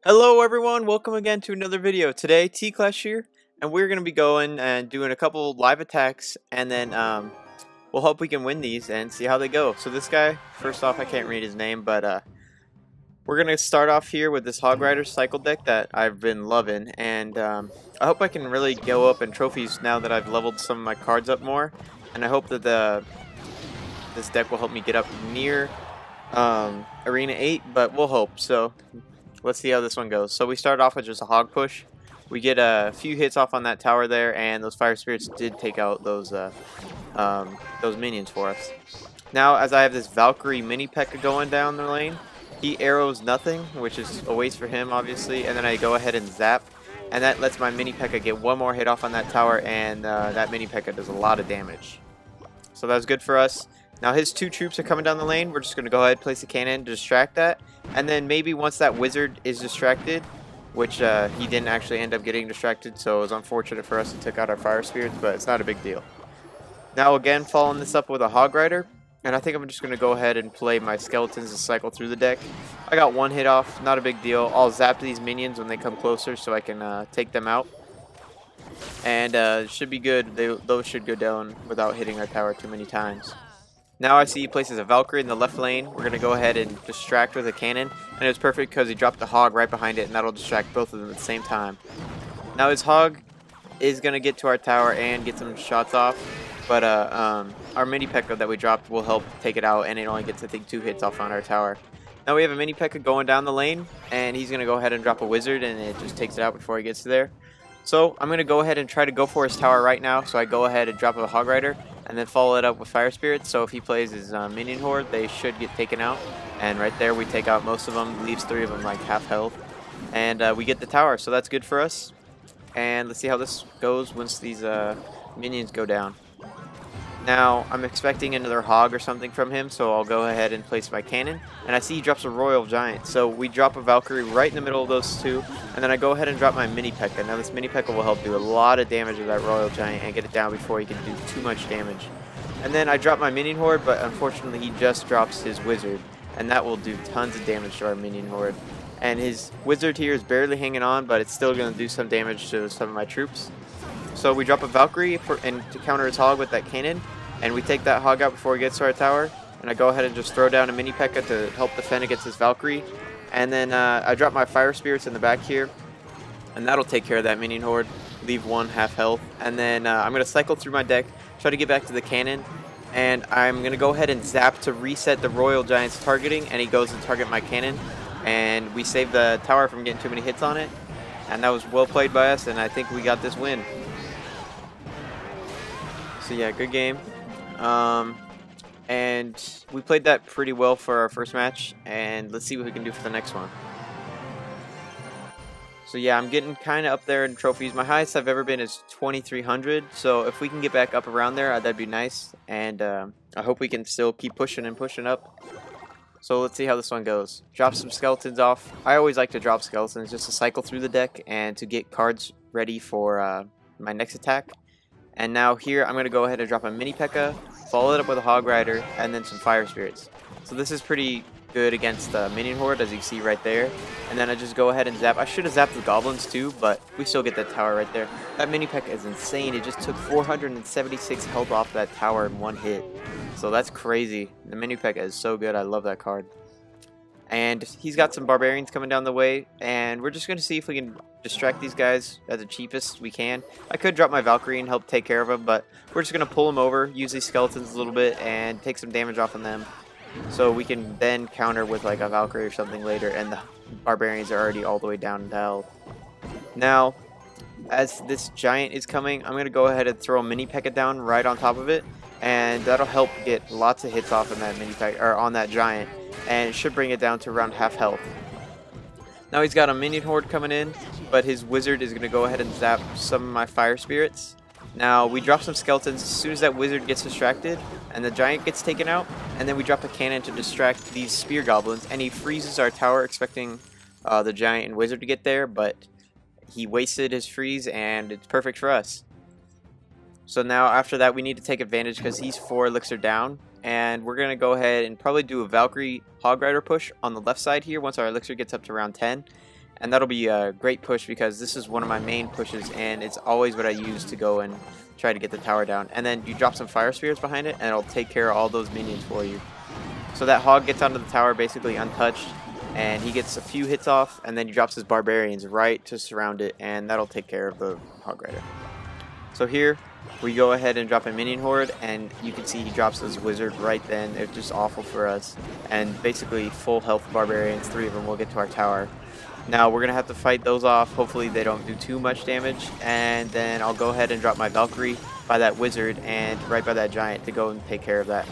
Hello everyone, welcome again to another video. Today, T-Clash here, and we're going to be going and doing a couple live attacks, and then we'll hope we can win these and see how they go. So this guy, first off, I can't read his name, but we're going to start off here with this Hog Rider cycle deck that I've been loving, and I hope I can really go up in trophies now that I've leveled some of my cards up more, and I hope that this deck will help me get up near Arena 8, but we'll hope. So let's see how this one goes. So we start off with just a hog push. We get a few hits off on that tower there, and those fire spirits did take out those minions for us. Now, as I have this Valkyrie mini P.E.K.K.A going down the lane, he arrows nothing, which is a waste for him, obviously, and then I go ahead and zap, and that lets my mini P.E.K.K.A get one more hit off on that tower, and that mini P.E.K.K.A does a lot of damage. So that's good for us. Now his two troops are coming down the lane. We're just going to go ahead and place a cannon to distract that. And then maybe once that wizard is distracted, which he didn't actually end up getting distracted, so it was unfortunate for us to took out our fire spirits, but it's not a big deal. Now again, following this up with a hog rider. And I think I'm just going to go ahead and play my skeletons to cycle through the deck. I got one hit off, not a big deal. I'll zap these minions when they come closer so I can take them out. And it should be good. Those should go down without hitting our tower too many times. Now I see he places a Valkyrie in the left lane. We're going to go ahead and distract with a cannon. And it's perfect because he dropped the hog right behind it, and that'll distract both of them at the same time. Now his hog is going to get to our tower and get some shots off. But our mini P.E.K.K.A that we dropped will help take it out, and it only gets, I think, 2 hits off on our tower. Now we have a mini P.E.K.K.A going down the lane, and he's going to go ahead and drop a wizard, and it just takes it out before he gets there. So I'm going to go ahead and try to go for his tower right now. So I go ahead and drop a hog rider, and then follow it up with fire spirits. So if he plays his minion horde, they should get taken out. And right there we take out most of them, leaves 3 of them like half health. And we get the tower, so that's good for us. And let's see how this goes once these minions go down. Now, I'm expecting another hog or something from him, so I'll go ahead and place my cannon. And I see he drops a Royal Giant, so we drop a Valkyrie right in the middle of those two, and then I go ahead and drop my mini P.E.K.K.A. Now, this mini P.E.K.K.A will help do a lot of damage with that Royal Giant and get it down before he can do too much damage. And then I drop my minion horde, but unfortunately he just drops his wizard, and that will do tons of damage to our minion horde. And his wizard here is barely hanging on, but it's still going to do some damage to some of my troops. So we drop a Valkyrie to counter his hog with that cannon, and we take that hog out before he gets to our tower. And I go ahead and just throw down a mini P.E.K.K.A to help defend against this Valkyrie. And then I drop my fire spirits in the back here, and that'll take care of that minion horde, leave 1 half health. And then I'm going to cycle through my deck, try to get back to the cannon, and I'm going to go ahead and zap to reset the Royal Giant's targeting, and he goes to target my cannon. And we save the tower from getting too many hits on it. And that was well played by us, and I think we got this win. So yeah, good game. And we played that pretty well for our first match, and let's see what we can do for the next one. So yeah, I'm getting kind of up there in trophies. My highest I've ever been is 2,300, so if we can get back up around there, that'd be nice. And I hope we can still keep pushing and pushing up. So let's see how this one goes. Drop some skeletons off. I always like to drop skeletons just to cycle through the deck and to get cards ready for my next attack. And now here, I'm going to go ahead and drop a mini P.E.K.K.A, follow it up with a hog rider, and then some fire spirits. So this is pretty good against the minion horde, as you see right there. And then I just go ahead and zap. I should have zapped the goblins too, but we still get that tower right there. That mini P.E.K.K.A is insane. It just took 476 health off that tower in 1 hit. So that's crazy. The mini P.E.K.K.A is so good. I love that card. And he's got some barbarians coming down the way, and we're just going to see if we can distract these guys at the cheapest we can. I could drop my Valkyrie and help take care of them, but we're just going to pull them over, use these skeletons a little bit, and take some damage off on them. So we can then counter with like a Valkyrie or something later, and the barbarians are already all the way down to hell. Now, as this giant is coming, I'm going to go ahead and throw a mini P.E.K.K.A down right on top of it, and that'll help get lots of hits off on that mini P.E.K.K.A, or on that giant. And it should bring it down to around half health. Now he's got a minion horde coming in, but his wizard is going to go ahead and zap some of my fire spirits. Now we drop some skeletons as soon as that wizard gets distracted, and the giant gets taken out, and then we drop a cannon to distract these spear goblins, and he freezes our tower expecting the giant and wizard to get there, but he wasted his freeze, and it's perfect for us. So now after that we need to take advantage because he's 4 elixir down. And we're going to go ahead and probably do a Valkyrie Hog Rider push on the left side here once our elixir gets up to around 10. And that'll be a great push because this is one of my main pushes, and it's always what I use to go and try to get the tower down. And then you drop some fire spirits behind it, and it'll take care of all those minions for you. So that hog gets onto the tower basically untouched, and he gets a few hits off, and then he drops his barbarians right to surround it, and that'll take care of the hog rider. So here we go ahead and drop a minion horde, and you can see he drops his wizard right then. It's just awful for us, and basically full health barbarians, 3 of them will get to our tower. Now we're gonna have to fight those off. Hopefully they don't do too much damage, and then I'll go ahead and drop my Valkyrie by that wizard and right by that giant to go and take care of that.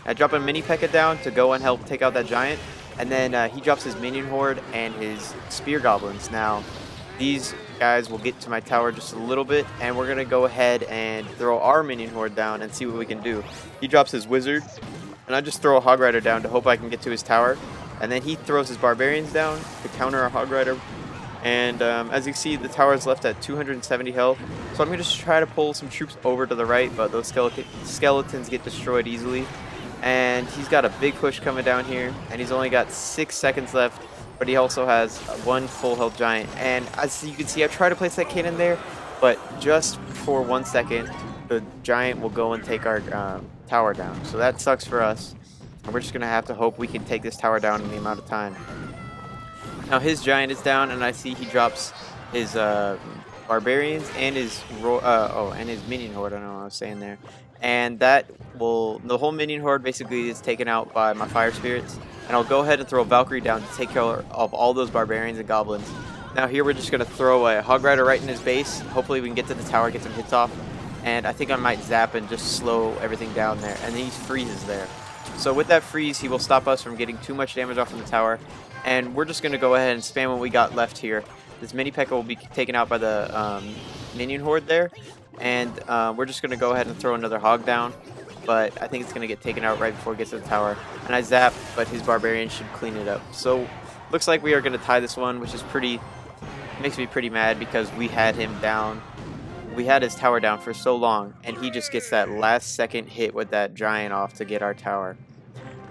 I drop a mini P.E.K.K.A down to go and help take out that giant, and then he drops his minion horde and his spear goblins. Now these guys will get to my tower just a little bit, and we're gonna go ahead and throw our minion horde down and see what we can do. He drops his wizard, and I just throw a hog rider down to hope I can get to his tower. And then he throws his barbarians down to counter our hog rider. And as you see, the tower is left at 270 health. So I'm going to just try to pull some troops over to the right, but those skeletons get destroyed easily. And he's got a big push coming down here, and he's only got 6 seconds left, but he also has 1 full health giant. And as you can see, I try to place that cannon there, but just for 1 second, the giant will go and take our tower down. So that sucks for us. And we're just going to have to hope we can take this tower down in the amount of time. Now his giant is down, and I see he drops his barbarians and his minion horde. I don't know what I was saying there. And the whole minion horde basically is taken out by my fire spirits. And I'll go ahead and throw Valkyrie down to take care of all those barbarians and goblins. Now here we're just going to throw a hog rider right in his base. Hopefully we can get to the tower, get some hits off. And I think I might zap and just slow everything down there. And he freezes there. So with that freeze, he will stop us from getting too much damage off from the tower. And we're just going to go ahead and spam what we got left here. This mini P.E.K.K.A will be taken out by the minion horde there. And we're just going to go ahead and throw another hog down. But I think it's going to get taken out right before it gets to the tower. And I zap, but his barbarian should clean it up. So looks like we are going to tie this one, which is makes me pretty mad because we had him down. We had his tower down for so long, and he just gets that last second hit with that giant off to get our tower.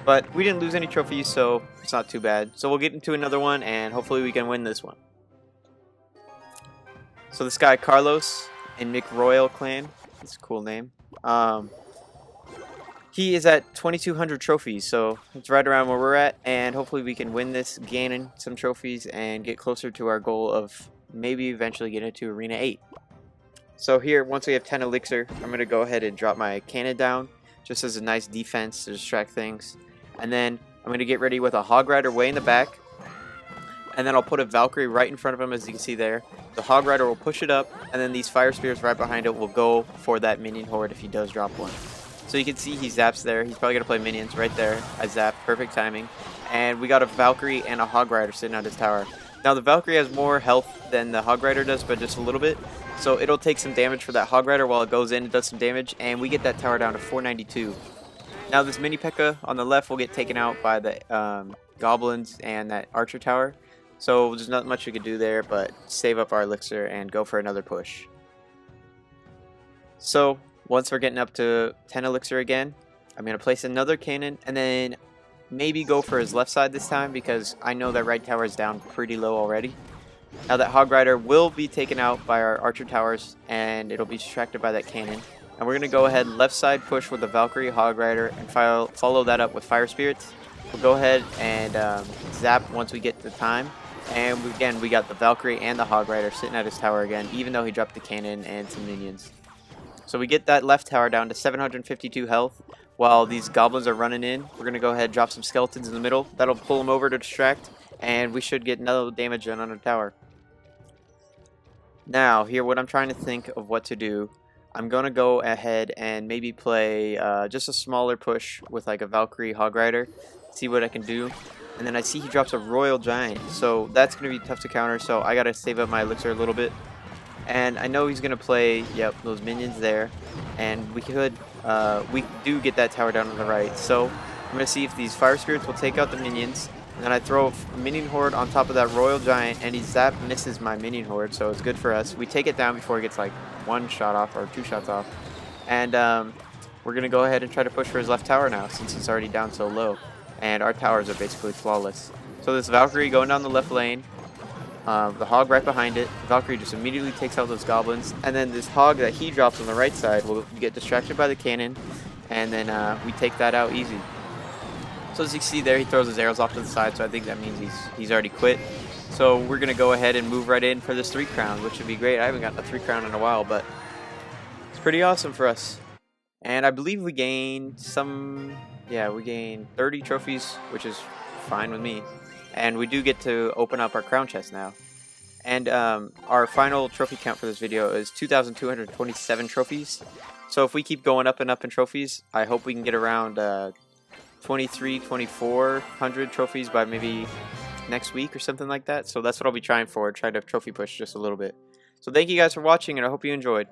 But we didn't lose any trophies, so it's not too bad. So we'll get into another one, and hopefully we can win this one. So this guy, Carlos, in Royale clan, that's a cool name. He is at 2,200 trophies, so it's right around where we're at, and hopefully we can win this, gain some trophies, and get closer to our goal of maybe eventually getting to Arena 8. So here, once we have 10 elixir, I'm going to go ahead and drop my cannon down, just as a nice defense to distract things. And then I'm going to get ready with a hog rider way in the back. And then I'll put a Valkyrie right in front of him, as you can see there. The hog rider will push it up, and then these fire spears right behind it will go for that minion horde if he does drop one. So you can see he zaps there. He's probably going to play minions right there. I zap, perfect timing. And we got a Valkyrie and a hog rider sitting on his tower. Now the Valkyrie has more health than the hog rider does, but just a little bit. So it'll take some damage for that hog rider while it goes in and does some damage, and we get that tower down to 492. Now this mini P.E.K.K.A on the left will get taken out by the goblins and that archer tower. So there's not much we could do there, but save up our elixir and go for another push. So once we're getting up to 10 elixir again, I'm going to place another cannon and then maybe go for his left side this time because I know that right tower is down pretty low already. Now that hog rider will be taken out by our archer towers, and it'll be distracted by that cannon. And we're going to go ahead left side push with the Valkyrie, hog rider, and follow that up with fire spirits. We'll go ahead and zap once we get the time. And again, we got the Valkyrie and the hog rider sitting at his tower again, even though he dropped the cannon and some minions. So we get that left tower down to 752 health. While these goblins are running in, we're going to go ahead and drop some skeletons in the middle. That'll pull them over to distract, and we should get no damage done on our tower. Now, here, what I'm trying to think of what to do, I'm going to go ahead and maybe play just a smaller push with like a Valkyrie hog rider, see what I can do. And then I see he drops a Royal Giant, so that's going to be tough to counter, so I got to save up my elixir a little bit. And I know he's going to play, yep, those minions there, and we do get that tower down on the right. So I'm going to see if these fire spirits will take out the minions. And then I throw a minion horde on top of that Royal Giant, and he zap misses my minion horde, so it's good for us. We take it down before it gets like 1 shot off or 2 shots off. And we're going to go ahead and try to push for his left tower now, since it's already down so low. And our towers are basically flawless. So this Valkyrie going down the left lane, the hog right behind it. Valkyrie just immediately takes out those goblins, and then this hog that he drops on the right side will get distracted by the cannon, and then we take that out easy. So as you can see there, he throws his arrows off to the side, so I think that means he's already quit. So we're going to go ahead and move right in for this 3 crown, which would be great. I haven't gotten a 3 crown in a while, but it's pretty awesome for us. And I believe we gained some, yeah, we gained 30 trophies, which is fine with me. And we do get to open up our crown chest now. And our final trophy count for this video is 2,227 trophies. So if we keep going up and up in trophies, I hope we can get around 2,400 trophies by maybe next week or something like that. So that's what I'll be trying for, try to trophy push just a little bit. So thank you guys for watching, and I hope you enjoyed.